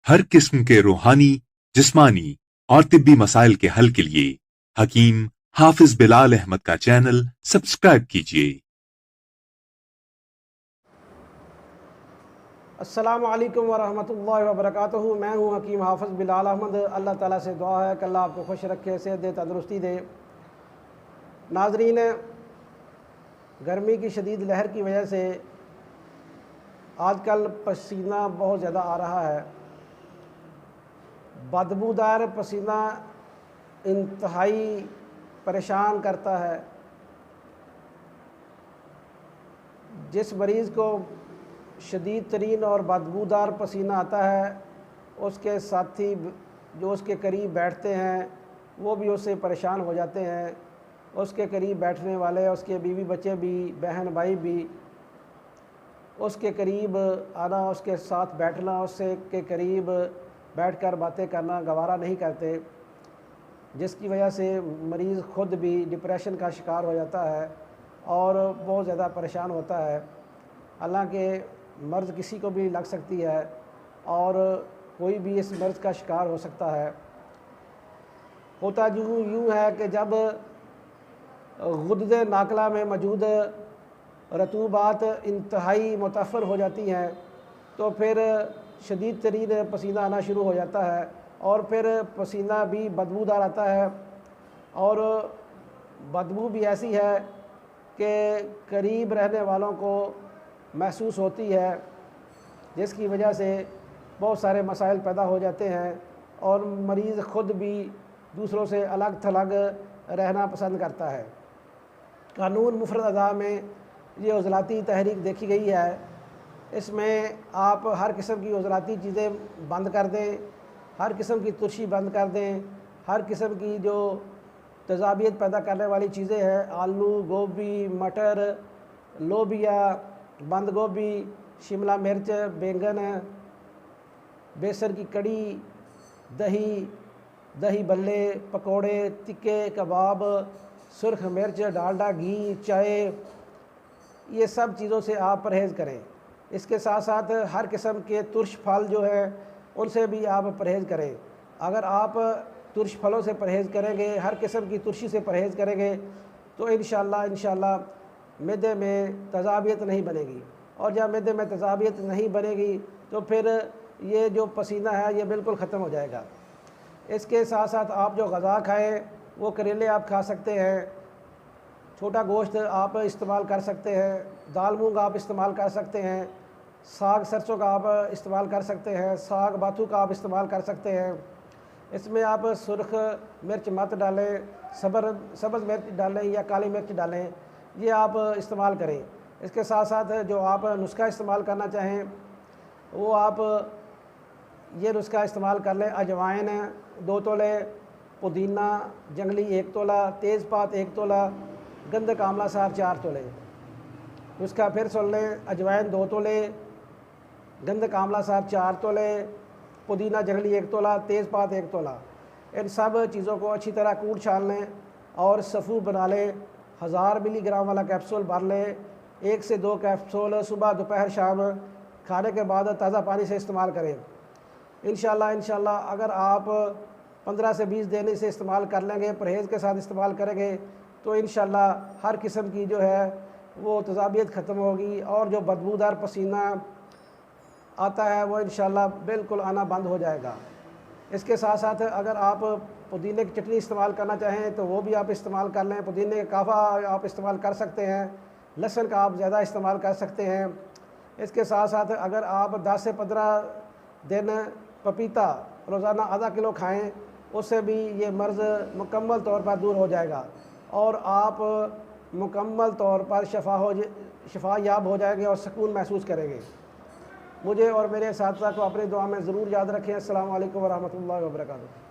हर किस्म के रूहानी, जिस्मानी और तिब्बी मसाइल के हल के लिए हकीम हाफिज बिलाल अहमद का चैनल सब्सक्राइब कीजिए। अस्सलामु अलैकुम वरहमतुल्लाहि वबरकातुहू। मैं हूँ हकीम हाफिज़ बिलाल अहमद। अल्लाह ताला से दुआ है कि अल्लाह आपको खुश रखे, सेहत दे, तंदुरुस्ती दे। नाज़रीन, गर्मी की शदीद लहर की वजह से आजकल पसीना बहुत ज़्यादा आ रहा है। बदबूदार पसीना इंतहाई परेशान करता है। जिस मरीज़ को शदीद तरीन और बदबूदार पसीना आता है, उसके साथी जो उसके करीब बैठते हैं वो भी उससे परेशान हो जाते हैं। उसके करीब बैठने वाले, उसके बीवी बच्चे भी, बहन भाई भी उसके करीब आना, उसके साथ बैठना, उससे के करीब बैठकर बातें करना गवारा नहीं करते, जिसकी वजह से मरीज़ ख़ुद भी डिप्रेशन का शिकार हो जाता है और बहुत ज़्यादा परेशान होता है। हालांकि मर्ज़ किसी को भी लग सकती है और कोई भी इस मर्ज़ का शिकार हो सकता है। होता यूँ है कि जब गुद्दे नाकला में मौजूद रतूबात इंतहाई मुतफ़र हो जाती हैं तो फिर शदीद तरीन पसीना आना शुरू हो जाता है और फिर पसीना भी बदबूदार आता है और बदबू भी ऐसी है कि करीब रहने वालों को महसूस होती है, जिसकी वजह से बहुत सारे मसाइल पैदा हो जाते हैं और मरीज़ ख़ुद भी दूसरों से अलग थलग रहना पसंद करता है। कानून मुफरद अदा में ये उज़लाती तहरीक देखी गई है। इसमें आप हर किस्म की उज़लाती चीज़ें बंद कर दें, हर किस्म की तुर्शी बंद कर दें, हर किस्म की जो तेज़ाबियत पैदा करने वाली चीज़ें हैं, आलू, गोभी, मटर, लोबिया, बंद गोभी, शिमला मिर्च, बैंगन, बेसन की कड़ी, दही बल्ले, पकोड़े, तिक्के, कबाब, सुर्ख मिर्च, डालडा, घी, चाय, ये सब चीज़ों से आप परहेज़ करें। इसके साथ साथ हर किस्म के तुर्श फल जो है उनसे भी आप परहेज़ करें। अगर आप तुर्श फलों से परहेज़ करेंगे, हर किस्म की तुर्शी से परहेज़ करेंगे तो इंशाअल्लाह मैदे में तेज़ाबियत नहीं बनेगी और जब मैदे में तेज़ाबियत नहीं बनेगी तो फिर ये जो पसीना है ये बिल्कुल ख़त्म हो जाएगा। इसके साथ साथ आप जो ग़ज़ा खाएँ वो करेले आप खा सकते हैं, छोटा गोश्त आप इस्तेमाल कर सकते हैं, दाल मूंग आप इस्तेमाल कर सकते हैं, साग सरसों का आप इस्तेमाल कर सकते हैं, साग बाथू का आप इस्तेमाल कर सकते हैं। इसमें आप सुर्ख मिर्च मत डालें, सब्ज़ मिर्च डालें या काली मिर्च डालें, ये आप इस्तेमाल करें। इसके साथ साथ जो आप नुस्खा इस्तेमाल करना चाहें वो आप ये नुस्खा इस्तेमाल कर लें। अजवाइन 2 तोले, पुदीना जंगली 1 तोला, तेज़पात 1 तोला, गंधक आंवला सार 4 तोले। नुस्खा फिर सुन लें। अजवाइन 2 तोले, गंधक आंवला सार 4 तोले, पुदीना जंगली 1 तोला, तेज़पात 1 तोला। इन सब चीज़ों को अच्छी तरह कूट छान लें और सफ़ू बना लें। 1000 मिलीग्राम वाला कैप्सूल भर लें। 1 से 2 कैप्सूल सुबह, दोपहर, शाम खाने के बाद ताज़ा पानी से इस्तेमाल करें। इंशाअल्लाह अगर आप 15 से 20 दिन इसे इस्तेमाल कर लेंगे, परहेज़ के साथ इस्तेमाल करेंगे तो इंशाअल्लाह हर किस्म की जो है वो तेज़ाबियत ख़त्म होगी और जो बदबूदार पसीना आता है वो इंशाअल्लाह बिल्कुल आना बंद हो जाएगा। इसके साथ साथ अगर आप पुदीने की चटनी इस्तेमाल करना चाहें तो वो भी आप इस्तेमाल कर लें। पुदीने का काफ़ा आप इस्तेमाल कर सकते हैं, लहसुन का आप ज़्यादा इस्तेमाल कर सकते हैं। इसके साथ साथ अगर आप 10 से 15 दिन पपीता रोज़ाना आधा किलो खाएँ, उससे भी ये मर्ज़ मुकम्मल तौर पर दूर हो जाएगा और आप मुकम्मल तौर पर शफा याब हो जाएंगे और सुकून महसूस करेंगे। मुझे और मेरे साथियों को अपनी दुआ में ज़रूर याद रखें। अस्सलामु अलैकुम वरहमतुल्लाहि वबरकातुहू।